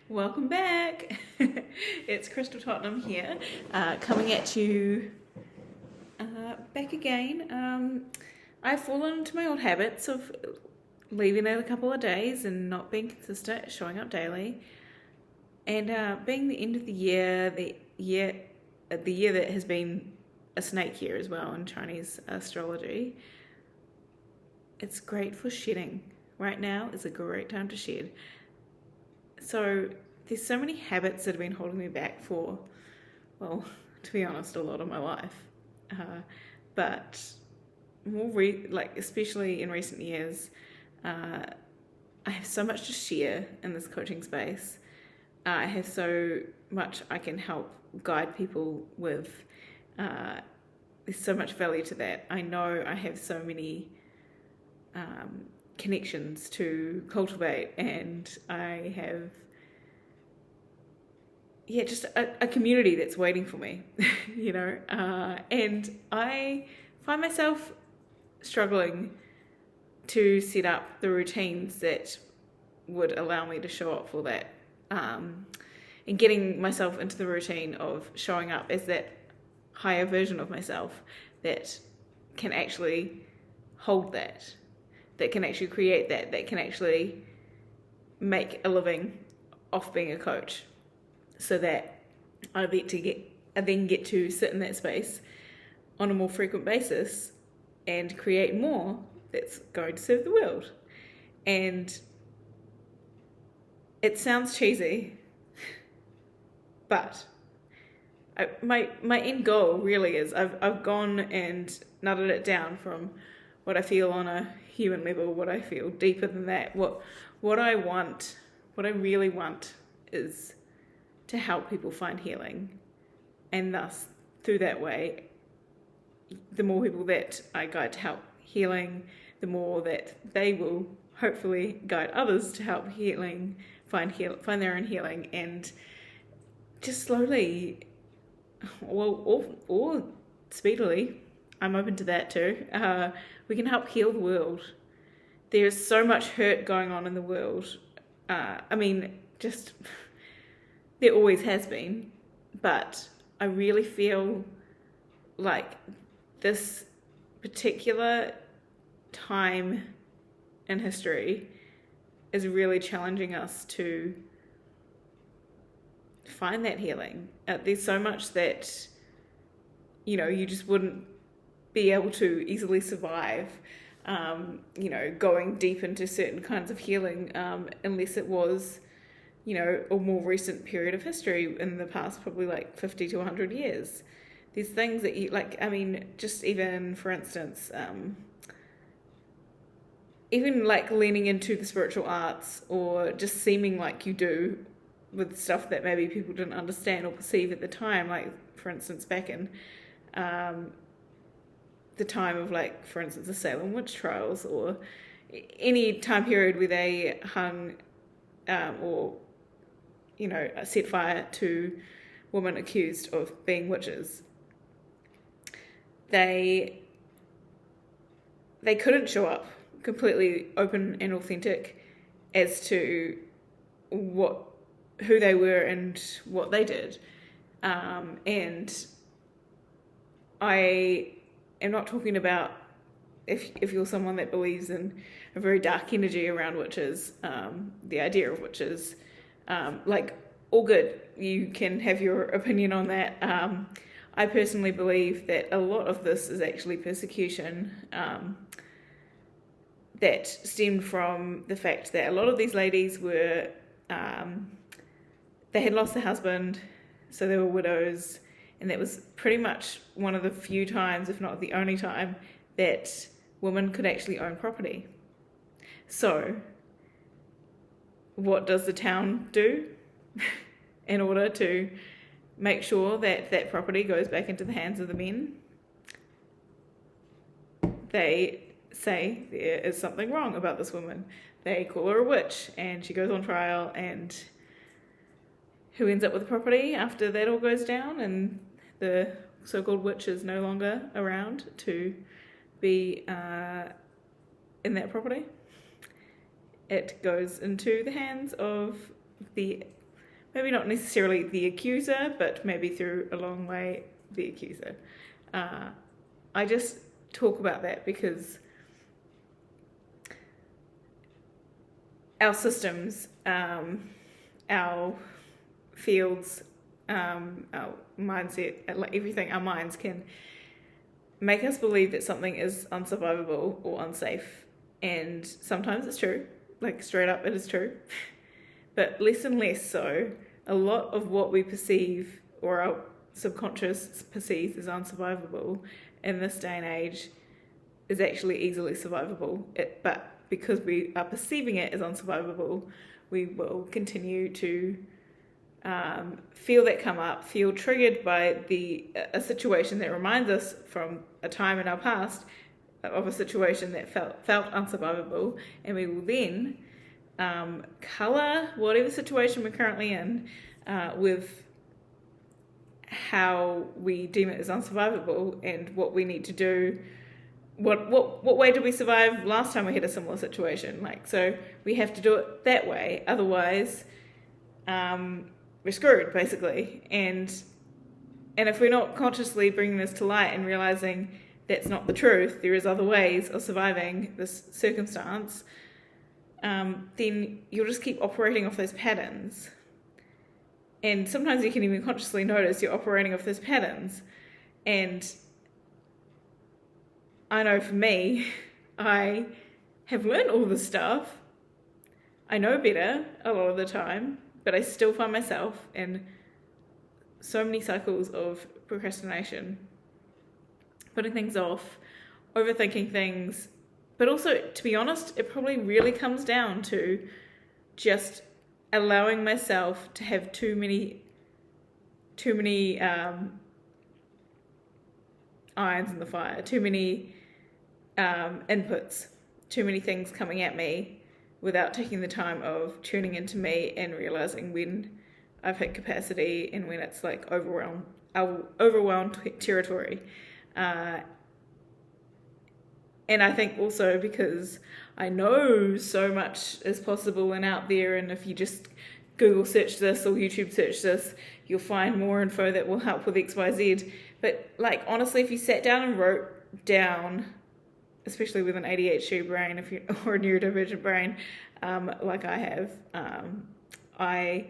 Welcome back. It's Crystal Tottenham here, coming at you back again. I've fallen into my old habits of leaving it a couple of days and not being consistent, showing up daily. And being the end of the year that has been a snake year as well in Chinese astrology, it's great for shedding. Right now is a great time to shed. So there's so many habits that have been holding me back for, well, to be honest, a lot of my life. But especially in recent years, I have so much to share in this coaching space. I have so much I can help guide people with. There's so much value to that. I know I have so many connections to cultivate, and I have just a community that's waiting for me, and I find myself struggling to set up the routines that would allow me to show up for that, and getting myself into the routine of showing up as that higher version of myself that can actually hold that can actually create that can actually make a living off being a coach, so that I then get to sit in that space on a more frequent basis and create more that's going to serve the world. And it sounds cheesy, but my end goal really is I've gone and nutted it down from what I feel on a human level, what I feel deeper than that. What I really want is to help people find healing, and thus through that way, the more people that I guide to help healing, the more that they will hopefully guide others to help healing, find their own healing, and just slowly, or speedily, I'm open to that too, we can help heal the world. There's so much hurt going on in the world. There always has been, but I really feel like this particular time in history is really challenging us to find that healing. There's so much that, you just wouldn't be able to easily survive, going deep into certain kinds of healing, unless it was, a more recent period of history in the past, probably like 50 to 100 years. There's things that just even, for instance, even like leaning into the spiritual arts, or just seeming like you do with stuff that maybe people didn't understand or perceive at the time, like, for instance, back in the time of, like, for instance, the Salem witch trials, or any time period where they hung or set fire to women accused of being witches. They couldn't show up completely open and authentic as to who they were and what they did. And I am not talking about if you're someone that believes in a very dark energy around witches, the idea of witches, all good. You can have your opinion on that. I personally believe that a lot of this is actually persecution, that stemmed from the fact that a lot of these ladies were, they had lost their husband, so they were widows, and that was pretty much one of the few times, if not the only time, that women could actually own property. So what does the town do in order to make sure that that property goes back into the hands of the men? They say there is something wrong about this woman. They call her a witch, and she goes on trial, and who ends up with the property after that all goes down and the so-called witch is no longer around to be in that property? It goes into the hands of the maybe not necessarily the accuser, but maybe through a long way the accuser. I just talk about that because our systems, our fields, our mindset, like everything, our minds can make us believe that something is unsurvivable or unsafe. And sometimes it's true, like straight up it is true, but less and less so. A lot of what we perceive, or our subconscious perceives as unsurvivable in this day and age, is actually easily survivable. But because we are perceiving it as unsurvivable, we will continue to feel that come up, feel triggered by a situation that reminds us from a time in our past of a situation that felt unsurvivable, and we will then colour whatever situation we're currently in with how we deem it as unsurvivable and what we need to do. What way did we survive last time we had a similar situation? Like, so we have to do it that way, otherwise we're screwed, basically. And if we're not consciously bringing this to light and realizing that's not the truth, there is other ways of surviving this circumstance, then you'll just keep operating off those patterns. And sometimes you can even consciously notice you're operating off those patterns. And I know for me, I have learned all this stuff. I know better a lot of the time, but I still find myself in so many cycles of procrastination, putting things off, overthinking things. But also, to be honest, it probably really comes down to just allowing myself to have too many irons in the fire, too many inputs, too many things coming at me without taking the time of tuning into me and realizing when I've hit capacity and when it's like overwhelmed territory. And I think also because I know so much is possible and out there, and if you just Google search this or YouTube search this, you'll find more info that will help with XYZ. But like, honestly, if you sat down and wrote down, especially with an ADHD brain, or a neurodivergent brain, like I have, I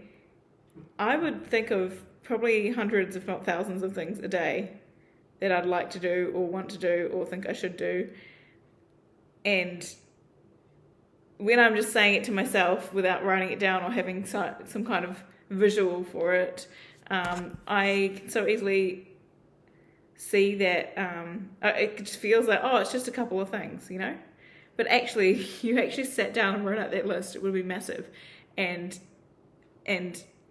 would think of probably hundreds, if not thousands, of things a day that I'd like to do, or want to do, or think I should do. And when I'm just saying it to myself without writing it down or having some kind of visual for it, I can so easily see that it just feels like, oh, it's just a couple of things, you know? But actually, you actually sat down and wrote out that list, it would be massive and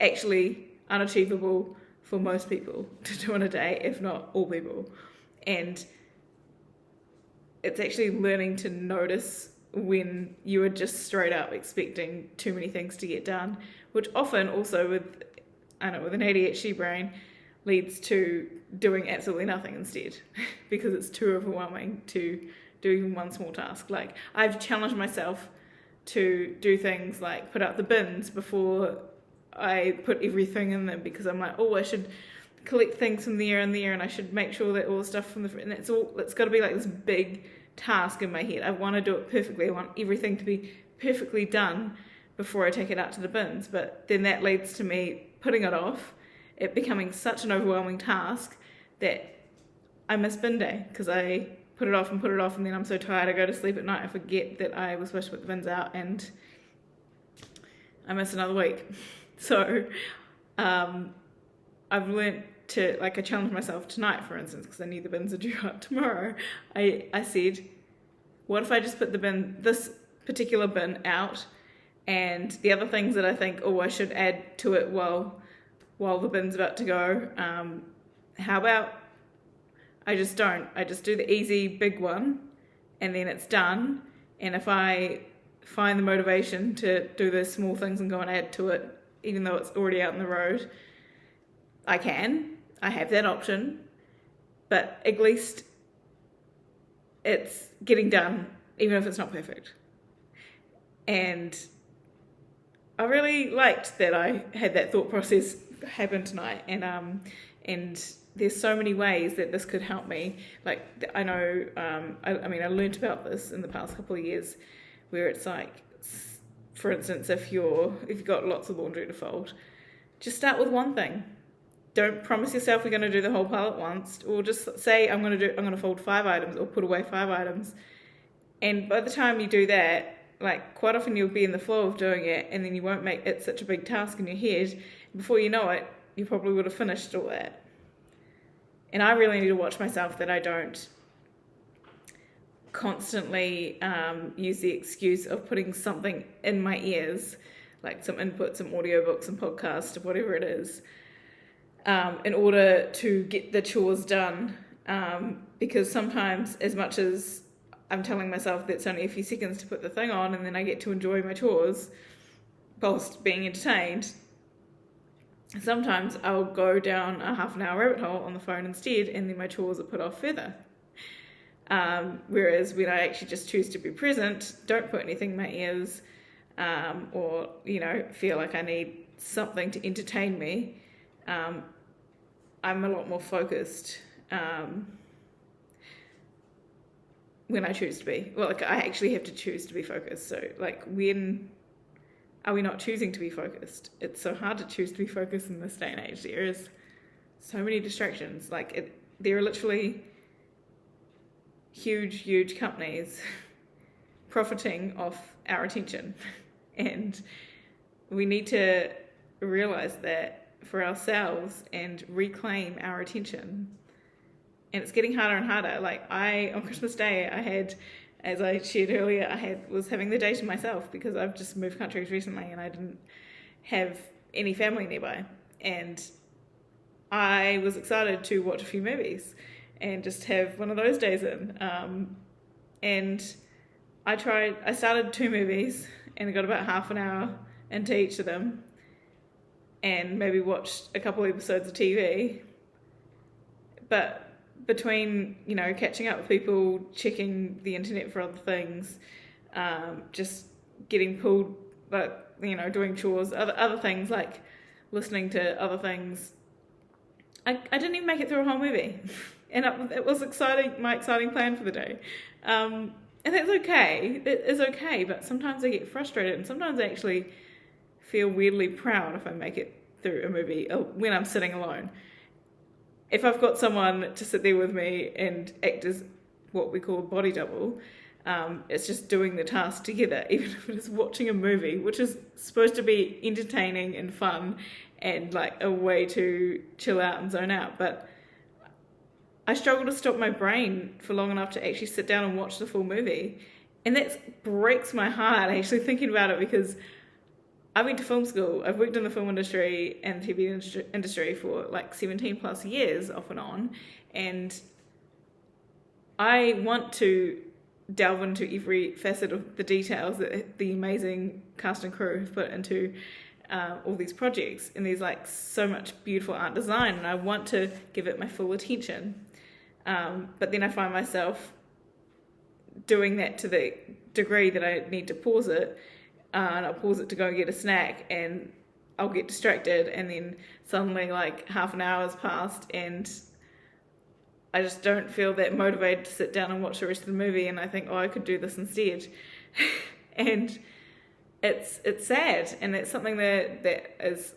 actually unachievable for most people to do in a day, if not all people. And it's actually learning to notice when you are just straight up expecting too many things to get done, which often also with an ADHD brain leads to doing absolutely nothing instead because it's too overwhelming to do even one small task. Like, I've challenged myself to do things like put out the bins before I put everything in them, because I'm like, oh, I should collect things from there and there, and I should make sure that all the stuff from and it's got to be like this big task in my head. I want to do it perfectly. I want everything to be perfectly done before I take it out to the bins. But then that leads to me putting it off, it becoming such an overwhelming task that I miss bin day because I put it off, and then I'm so tired I go to sleep at night, I forget that I was supposed to put the bins out, and I miss another week. So I've learnt to, like, I challenged myself tonight, for instance, because I knew the bins are due out tomorrow. I said, what if I just put this particular bin out, and the other things that I think, oh, I should add to it while the bin's about to go, how about I just don't. I just do the easy big one, and then it's done. And if I find the motivation to do those small things and go and add to it, even though it's already out on the road, I can. I have that option. But at least it's getting done, even if it's not perfect. And I really liked that I had that thought process happen tonight, and there's so many ways that this could help me. Like, I know, I mean, I learned about this in the past couple of years, where it's like, for instance, if you've got lots of laundry to fold, just start with one thing. Don't promise yourself you're going to do the whole pile at once, or just say I'm going to fold 5 items or put away 5 items. And by the time you do that, like, quite often you'll be in the flow of doing it, and then you won't make it such a big task in your head. Before you know it, you probably would have finished all that. And I really need to watch myself that I don't constantly use the excuse of putting something in my ears, like some input, some audiobooks, some podcasts, or whatever it is, in order to get the chores done. Because sometimes, as much as I'm telling myself that it's only a few seconds to put the thing on and then I get to enjoy my chores whilst being entertained, sometimes I'll go down a half an hour rabbit hole on the phone instead, and then my chores are put off further. Whereas when I actually just choose to be present, don't put anything in my ears, or, feel like I need something to entertain me, I'm a lot more focused when I choose to be. Well, like, I actually have to choose to be focused. So, like, when are we not choosing to be focused? It's so hard to choose to be focused in this day and age. There is so many distractions. Like, there are literally huge companies profiting off our attention. And we need to realize that for ourselves and reclaim our attention. And it's getting harder and harder. Like, on Christmas Day, I had, as I shared earlier, was having the day to myself because I've just moved countries recently and I didn't have any family nearby. And I was excited to watch a few movies and just have one of those days in. And I started 2 movies and I got about half an hour into each of them and maybe watched a couple episodes of TV. But between, catching up with people, checking the internet for other things, just getting pulled, but, doing chores, other things, like listening to other things, I didn't even make it through a whole movie. And it was my exciting plan for the day. And that's okay. It is okay, but sometimes I get frustrated, and sometimes I actually feel weirdly proud if I make it through a movie when I'm sitting alone. If I've got someone to sit there with me and act as what we call a body double, it's just doing the task together, even if it is watching a movie, which is supposed to be entertaining and fun and like a way to chill out and zone out. But I struggle to stop my brain for long enough to actually sit down and watch the full movie. And that breaks my heart actually thinking about it, because I went to film school. I've worked in the film industry and TV industry for like 17 plus years off and on. And I want to delve into every facet of the details that the amazing cast and crew have put into all these projects. And there's like so much beautiful art design, and I want to give it my full attention. But then I find myself doing that to the degree that I need to pause it. And I'll pause it to go and get a snack, and I'll get distracted, and then suddenly like half an hour has passed and I just don't feel that motivated to sit down and watch the rest of the movie, and I think, I could do this instead. And it's sad, and it's something that is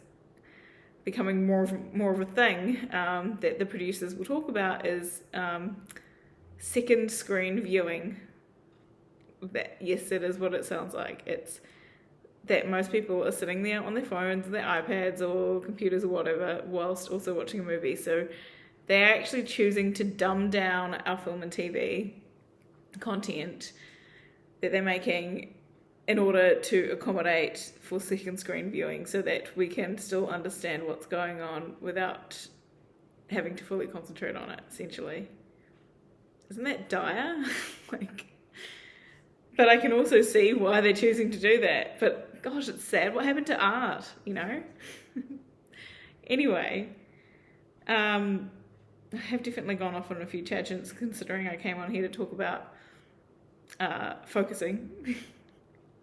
becoming more of a thing that the producers will talk about is second screen viewing. Yes, it is what it sounds like. It's that most people are sitting there on their phones, their iPads or computers or whatever, whilst also watching a movie. So they're actually choosing to dumb down our film and TV content that they're making in order to accommodate for second screen viewing, so that we can still understand what's going on without having to fully concentrate on it, essentially. Isn't that dire? But I can also see why they're choosing to do that. But gosh, it's sad. What happened to art, Anyway, I have definitely gone off on a few tangents, considering I came on here to talk about focusing.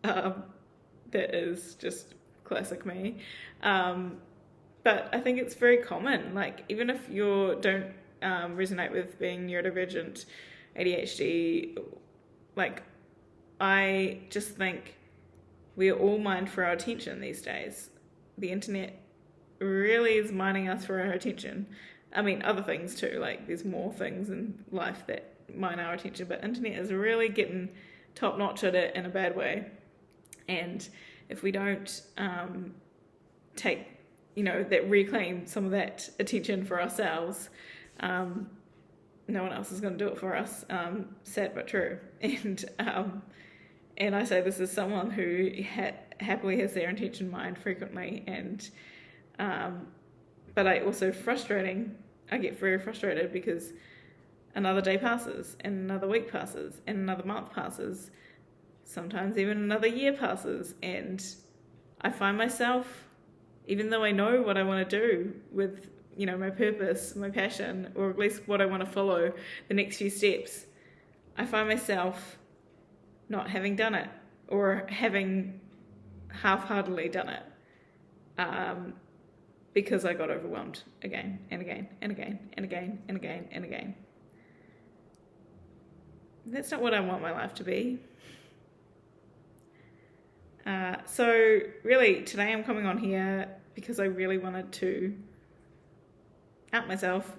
That is just classic me. But I think it's very common. Like, even if you don't resonate with being neurodivergent, ADHD, like, I just think we are all mined for our attention these days. The internet really is mining us for our attention. I mean, other things too, like there's more things in life that mine our attention, but internet is really getting top notch at it in a bad way. And if we don't take, reclaim some of that attention for ourselves, no one else is going to do it for us. Sad but true. And I say this as someone who happily has their attention mined frequently, and but I also I get very frustrated because another day passes, and another week passes, and another month passes, sometimes even another year passes, and I find myself, even though I know what I want to do with my purpose, my passion, or at least what I want to follow, the next few steps, I find myself not having done it, or having half-heartedly done it, because I got overwhelmed again and again and again and again and again and again. That's not what I want my life to be. So really, today I'm coming on here because I really wanted to out myself.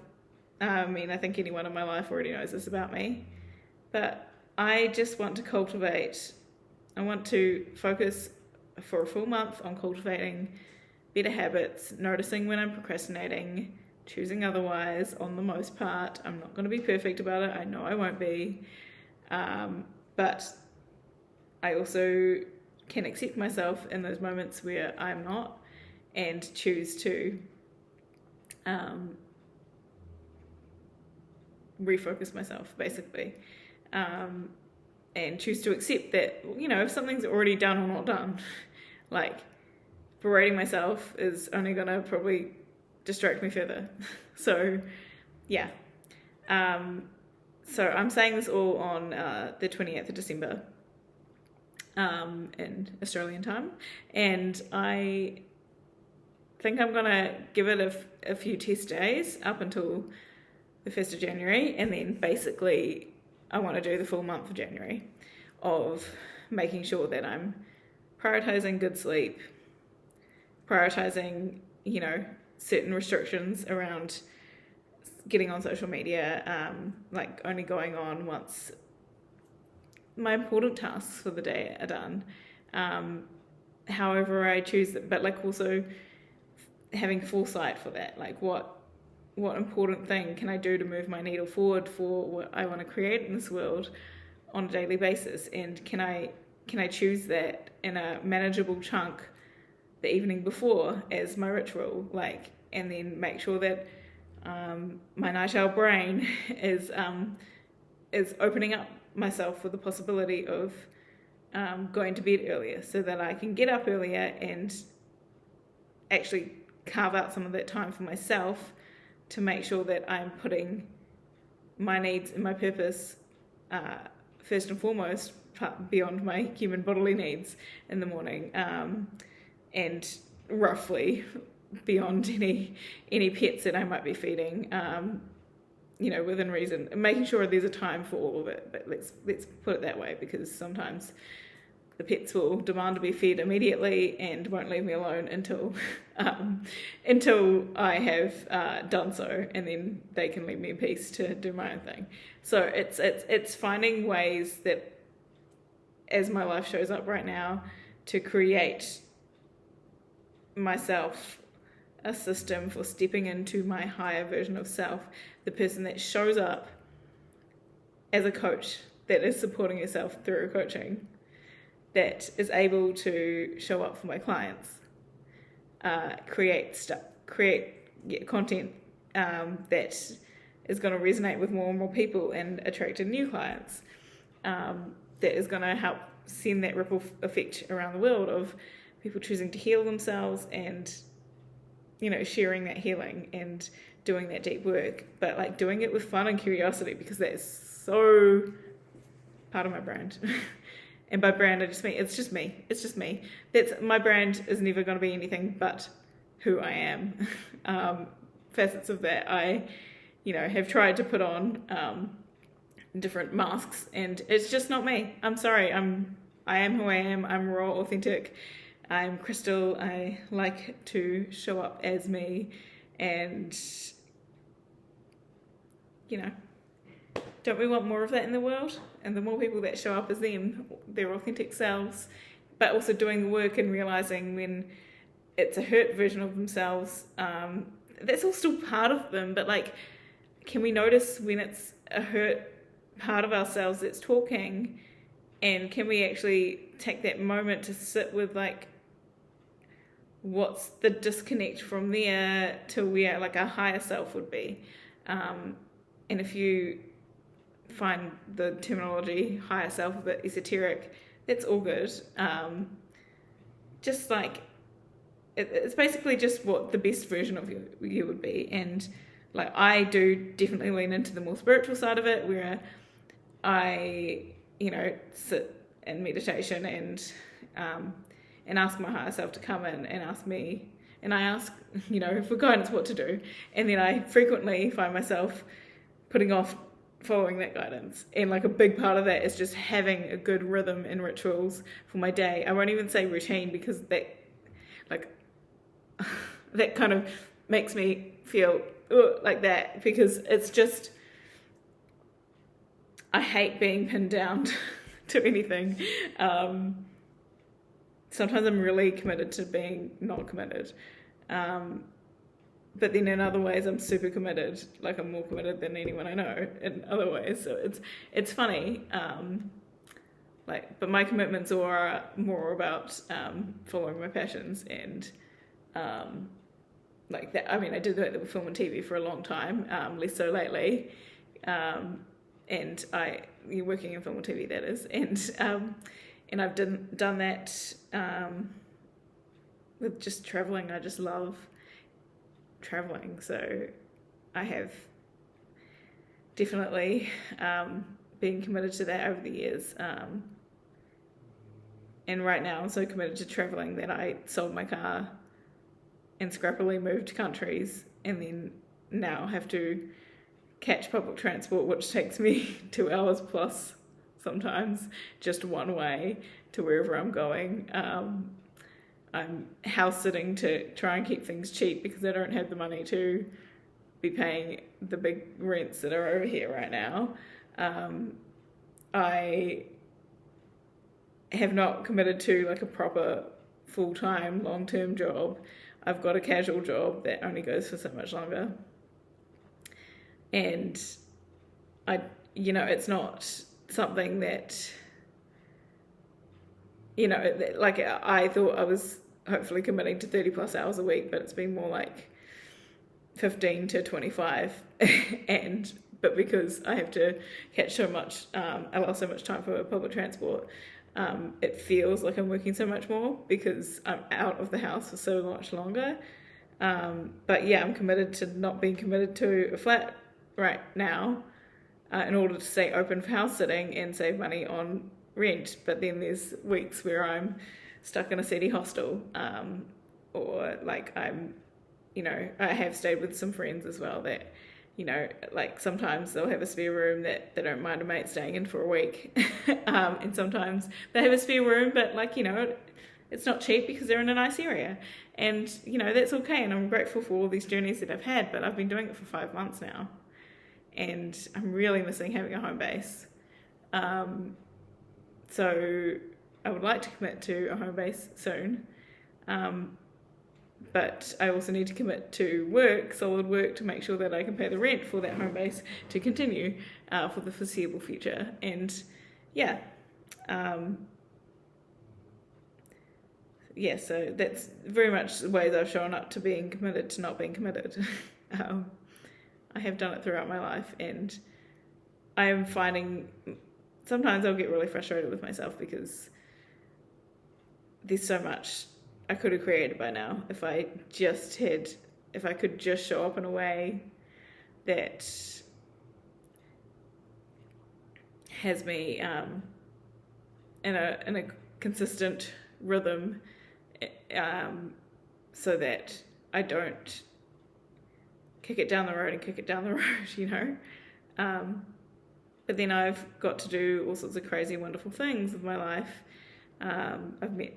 I mean, I think anyone in my life already knows this about me, but I just want to cultivate. I want to focus for a full month on cultivating better habits, noticing when I'm procrastinating, choosing otherwise on the most part. I'm not going to be perfect about it. I know I won't be. But I also can accept myself in those moments where I'm not, and choose to refocus myself, basically. And choose to accept that, if something's already done or not done, like berating myself is only going to probably distract me further. So, yeah. So I'm saying this all on the 28th of December in Australian time. And I think I'm going to give it a few test days up until the 1st of January. And then basically I want to do the full month of January of making sure that I'm prioritizing good sleep, prioritizing, certain restrictions around getting on social media, like only going on once my important tasks for the day are done. However I choose it, but like also having foresight for that, like what important thing can I do to move my needle forward for what I want to create in this world on a daily basis, and can I choose that in a manageable chunk the evening before as my ritual, and then make sure that my night owl brain is opening up myself for the possibility of going to bed earlier, so that I can get up earlier and actually carve out some of that time for myself to make sure that I'm putting my needs and my purpose first and foremost, beyond my human bodily needs in the morning, and roughly beyond any pets that I might be feeding, within reason, and making sure there's a time for all of it. But let's put it that way, because sometimes the pets will demand to be fed immediately and won't leave me alone until I have done so, and then they can leave me in peace to do my own thing. So it's finding ways that, as my life shows up right now, to create myself a system for stepping into my higher version of self, the person that shows up as a coach, that is supporting yourself through coaching, that is able to show up for my clients, create content that is going to resonate with more and more people and attract new clients, that is going to help send that ripple effect around the world of people choosing to heal themselves and, sharing that healing and doing that deep work, but doing it with fun and curiosity, because that is so part of my brand. And by brand, I just mean it's just me. It's just me. My brand is never going to be anything but who I am. Facets of that I, have tried to put on different masks, and it's just not me. I'm sorry. I am who I am. I'm raw, authentic. I'm Crystal. I like to show up as me, and don't we want more of that in the world? And the more people that show up as them, their authentic selves, but also doing the work and realizing when it's a hurt version of themselves, that's all still part of them, but can we notice when it's a hurt part of ourselves that's talking, and can we actually take that moment to sit with what's the disconnect from there to where our higher self would be. And if you find the terminology higher self a bit esoteric, that's all good. It's basically just what the best version of you would be. And I do definitely lean into the more spiritual side of it, where I sit in meditation and ask my higher self to come in and ask me, and I ask for guidance what to do, and then I frequently find myself putting off following that guidance. And a big part of that is just having a good rhythm and rituals for my day. I won't even say routine, because that that kind of makes me feel like that, because it's just, I hate being pinned down to anything. Sometimes I'm really committed to being not committed. But then in other ways, I'm super committed. I'm more committed than anyone I know in other ways. So it's funny. But my commitments are more about following my passions and that. I mean, I did that with film and TV for a long time, less so lately. And you're working in film and TV, that is. And I've done that with just traveling. I just love traveling, so I have definitely been committed to that over the years, and right now I'm so committed to traveling that I sold my car and scrappily moved countries, and then now have to catch public transport, which takes me 2 hours plus sometimes, just one way to wherever I'm going. I'm house sitting to try and keep things cheap, because I don't have the money to be paying the big rents that are over here right now. I have not committed to a proper full-time long-term job. I've got a casual job that only goes for so much longer. And it's not something that, I thought I was hopefully committing to 30 plus hours a week, but it's been more 15 to 25. But because I have to catch so much, allow so much time for public transport, it feels like I'm working so much more because I'm out of the house for so much longer. But yeah, I'm committed to not being committed to a flat right now, in order to stay open for house sitting and save money on rent. But then there's weeks where I'm stuck in a city hostel, or I'm, I have stayed with some friends as well that, sometimes they'll have a spare room that they don't mind a mate staying in for a week, and sometimes they have a spare room, but it's not cheap because they're in a nice area, and that's okay. And I'm grateful for all these journeys that I've had, but I've been doing it for 5 months now, and I'm really missing having a home base. So I would like to commit to a home base soon, but I also need to commit to solid work, to make sure that I can pay the rent for that home base to continue for the foreseeable future. And so that's very much the ways I've shown up to being committed to not being committed. I have done it throughout my life, and I am finding sometimes I'll get really frustrated with myself because there's so much I could have created by now if I could just show up in a way that has me in a consistent rhythm, so that I don't kick it down the road, But then I've got to do all sorts of crazy, wonderful things with my life. I've met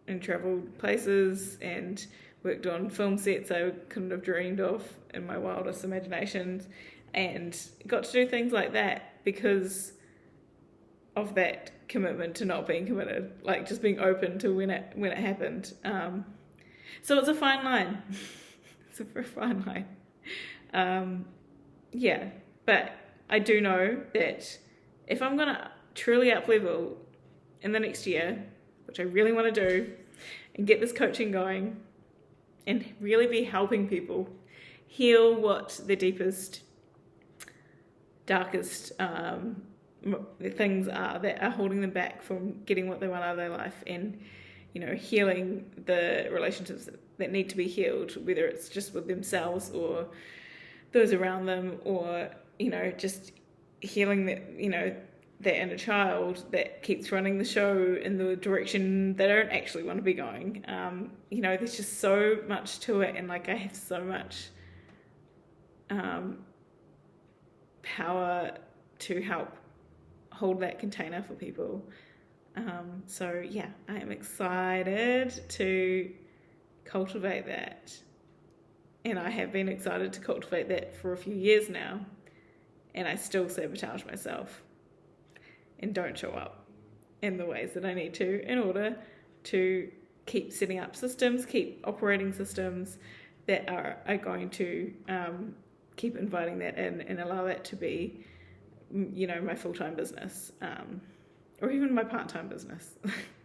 and travelled places and worked on film sets I couldn't have dreamed of in my wildest imaginations, and got to do things like that because of that commitment to not being committed, like just being open to when it happened. So it's a fine line. It's a very fine line. But I do know that if I'm going to truly up level in the next year, which I really want to do, and get this coaching going and really be helping people heal what their deepest, darkest things are that are holding them back from getting what they want out of their life, and healing the relationships that need to be healed, whether it's just with themselves or those around them, or just healing that inner child that keeps running the show in the direction they don't actually want to be going. There's just so much to it, and I have so much power to help hold that container for people. I am excited to cultivate that, and I have been excited to cultivate that for a few years now, and I still sabotage myself and don't show up in the ways that I need to in order to keep setting up systems, keep operating systems that are going to keep inviting that in and allow that to be my full-time business, or even my part-time business.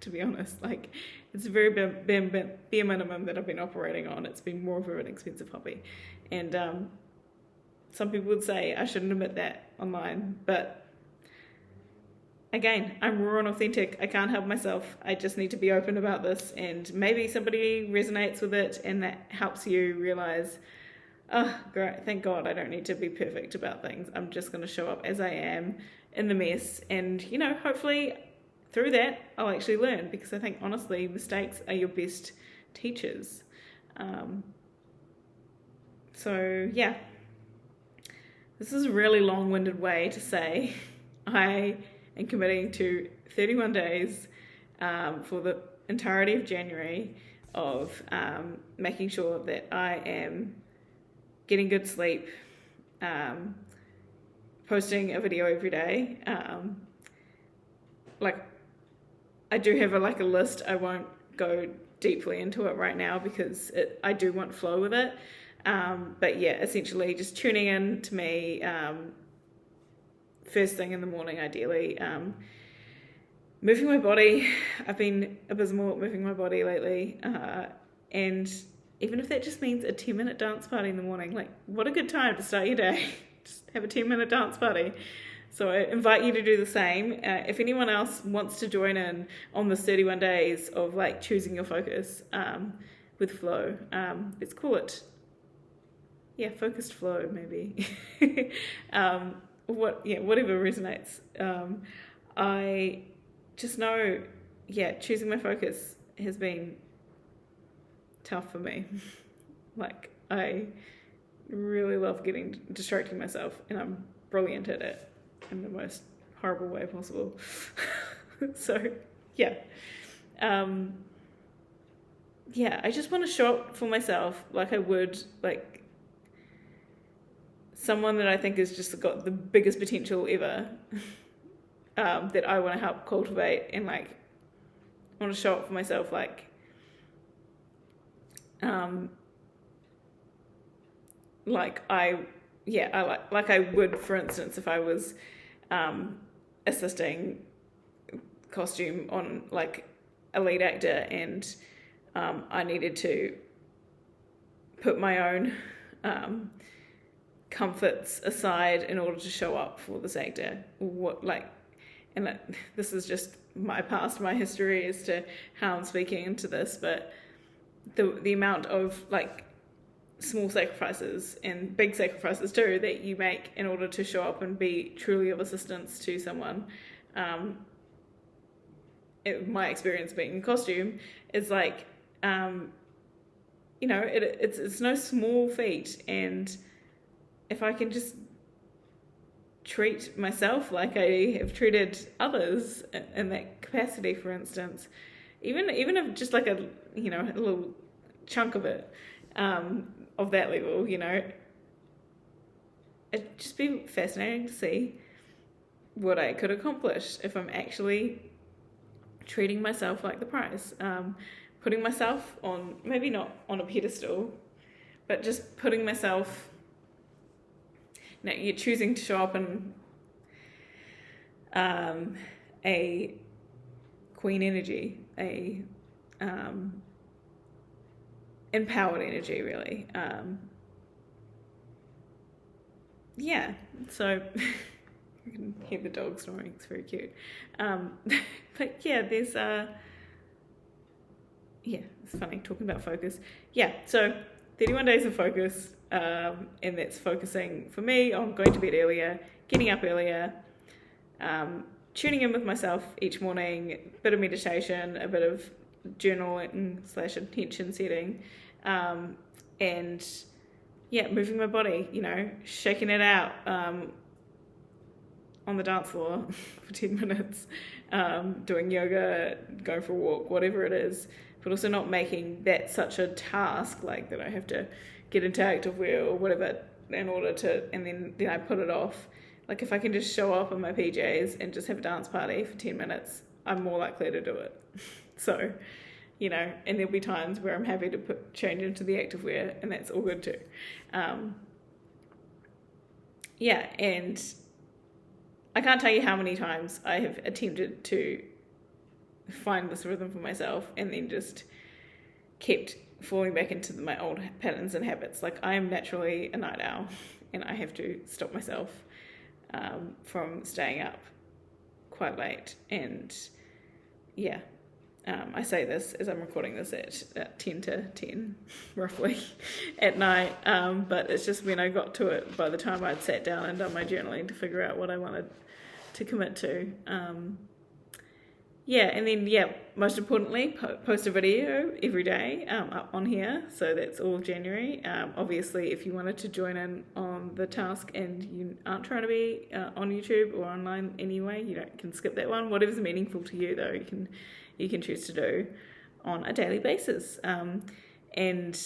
To be honest, it's a very bare minimum that I've been operating on. It's been more of an expensive hobby, and some people would say I shouldn't admit that online, but again, I'm raw and authentic. I can't help myself. I just need to be open about this, and maybe somebody resonates with it and that helps you realize, oh, great, thank God I don't need to be perfect about things. I'm just going to show up as I am in the mess, and hopefully through that I'll actually learn, because I think honestly mistakes are your best teachers. This is a really long-winded way to say I am committing to 31 days for the entirety of January of making sure that I am getting good sleep, posting a video every day. I do have a list. I won't go deeply into it right now because I do want flow with it. But yeah, essentially just tuning in to me first thing in the morning, ideally. Moving my body. I've been abysmal at moving my body lately. And even if that just means a 10-minute dance party in the morning, what a good time to start your day. Just have a 10-minute dance party. So I invite you to do the same. If anyone else wants to join in on this 31 days of choosing your focus with flow, let's call it, focused flow maybe. Whatever resonates. I just know, choosing my focus has been tough for me. I really love distracting myself, and I'm brilliant at it in the most horrible way possible. So I just want to show up for myself like I would someone that I think has just got the biggest potential ever, that I want to help cultivate, and I want to show up for myself I would, for instance, if I was assisting costume on a lead actor, and I needed to put my own comforts aside in order to show up for this actor. This is just my past, my history as to how I'm speaking into this, but the amount of small sacrifices and big sacrifices too that you make in order to show up and be truly of assistance to someone, my experience being in costume is like, you know, it's no small feat, and if I can just treat myself like I have treated others in that capacity, for instance, even if just like a, you know, a little chunk of it, of that level, you know, it'd just be fascinating to see what I could accomplish if I'm actually treating myself like the prize, putting myself on, maybe not on a pedestal, but just putting myself, you know, you're choosing to show up in a queen energy, a empowered energy, really. Yeah, so you can hear the dog snoring, it's very cute. But yeah, there's yeah, it's funny talking about focus. Yeah, so 31 days of focus, and that's focusing for me on going to bed earlier, getting up earlier, tuning in with myself each morning, a bit of meditation, a bit of journaling / intention setting, and yeah, moving my body, you know, shaking it out on the dance floor for 10 minutes, doing yoga, going for a walk, whatever it is, but also not making that such a task, like that I have to get into activewear or whatever in order to, and then I put it off. Like if I can just show up in my PJs and just have a dance party for 10 minutes, I'm more likely to do it. So, you know, and there'll be times where I'm happy to change into the activewear, and that's all good too. Yeah, and I can't tell you how many times I have attempted to find this rhythm for myself and then just kept falling back into my old patterns and habits. Like I am naturally a night owl, and I have to stop myself from staying up quite late. And yeah, I say this as I'm recording this at 10 to 10 roughly at night, but it's just when I got to it, by the time I'd sat down and done my journaling to figure out what I wanted to commit to. Yeah, and then, yeah, most importantly, post a video every day up on here. So that's all of January. Obviously, if you wanted to join in on the task and you aren't trying to be on YouTube or online anyway, you can skip that one. Whatever's meaningful to you, though, you can choose to do on a daily basis. And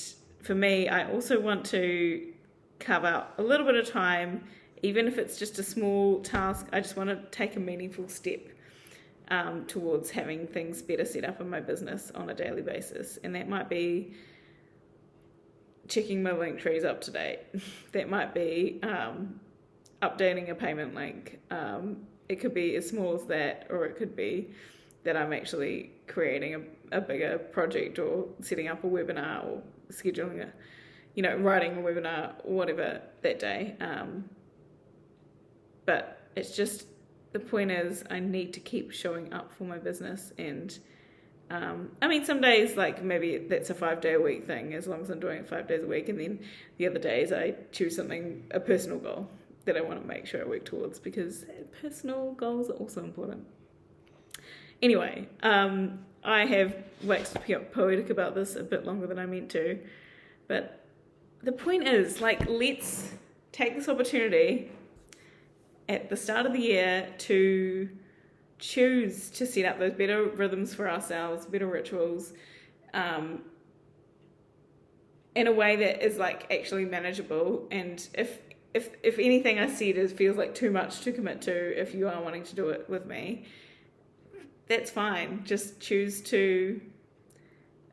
for me, I also want to carve out a little bit of time, even if it's just a small task. I just want to take a meaningful step towards having things better set up in my business on a daily basis. And that might be checking my link trees up to date. That might be updating a payment link. It could be as small as that, or it could be that I'm actually creating a bigger project, or setting up a webinar, or scheduling writing a webinar, or whatever that day. But it's just, the point is I need to keep showing up for my business. And I mean, some days, like maybe that's a 5-day-a-week thing, as long as I'm doing it 5 days a week, and then the other days I choose a personal goal that I want to make sure I work towards, because personal goals are also important. Anyway, I have waxed poetic about this a bit longer than I meant to, but the point is, like, let's take this opportunity at the start of the year to choose to set up those better rhythms for ourselves, better rituals, in a way that is like actually manageable. And if anything I said feels like too much to commit to, if you are wanting to do it with me, that's fine. Just choose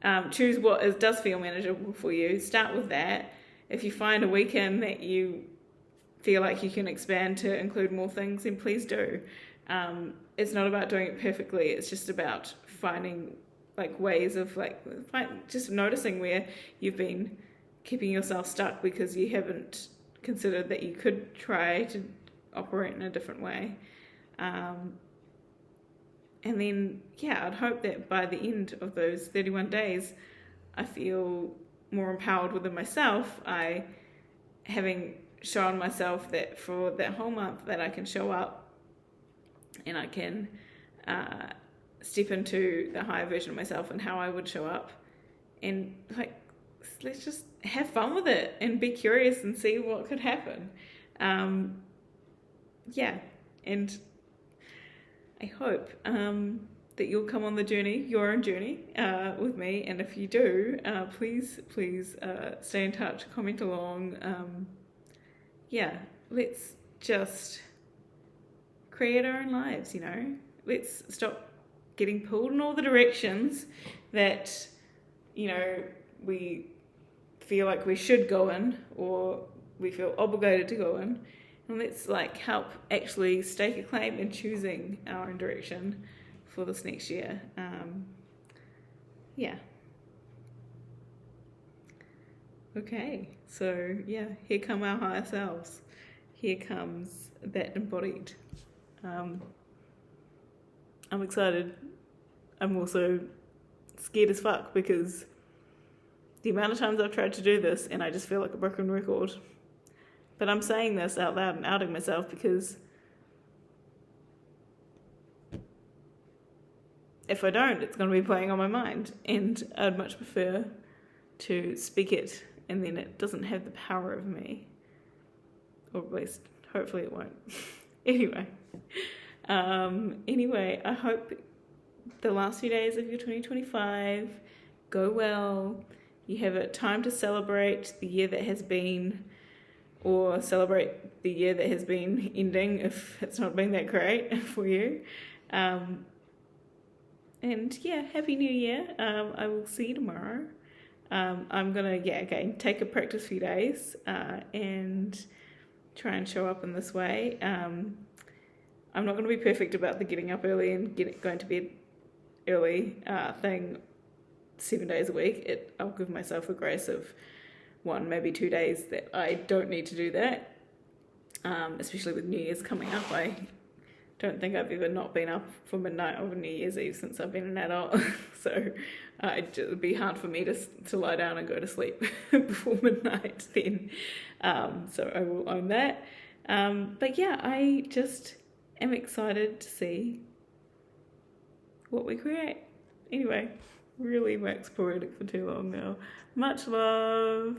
what does feel manageable for you. Start with that. If you find a weekend that you feel like you can expand to include more things, then please do. It's not about doing it perfectly. It's just about finding like ways of just noticing where you've been keeping yourself stuck because you haven't considered that you could try to operate in a different way. And then, yeah, I'd hope that by the end of those 31 days, I feel more empowered within myself. Having shown myself that for that whole month that I can show up and I can step into the higher version of myself and how I would show up, and like, let's just have fun with it and be curious and see what could happen. Yeah, and I hope that you'll come on the journey, your own journey, with me. And if you do, please stay in touch, comment along. Yeah, let's just create our own lives, you know. Let's stop getting pulled in all the directions that, you know, we feel like we should go in, or we feel obligated to go in. And let's like help actually stake a claim in choosing our own direction for this next year. Yeah. Okay, so yeah, here come our higher selves. Here comes that embodied. I'm excited. I'm also scared as fuck because the amount of times I've tried to do this and I just feel like a broken record. But I'm saying this out loud and outing myself because if I don't, it's going to be playing on my mind, and I'd much prefer to speak it and then it doesn't have the power of me, or at least hopefully it won't. Anyway, I hope the last few days of your 2025 go well. You have a time to celebrate the year that has been, or celebrate the year that has been ending if it's not been that great for you. And yeah, Happy New Year. I will see you tomorrow. I'm gonna, take a practice few days and try and show up in this way. I'm not going to be perfect about the getting up early and going to bed early thing 7 days a week. I'll give myself a grace of 1, maybe 2 days that I don't need to do that, especially with New Year's coming up. I don't think I've ever not been up for midnight over New Year's Eve since I've been an adult, so it would be hard for me to lie down and go to sleep before midnight then, so I will own that. But yeah, I just am excited to see what we create. Anyway, really waxed poetic for too long now. Much love.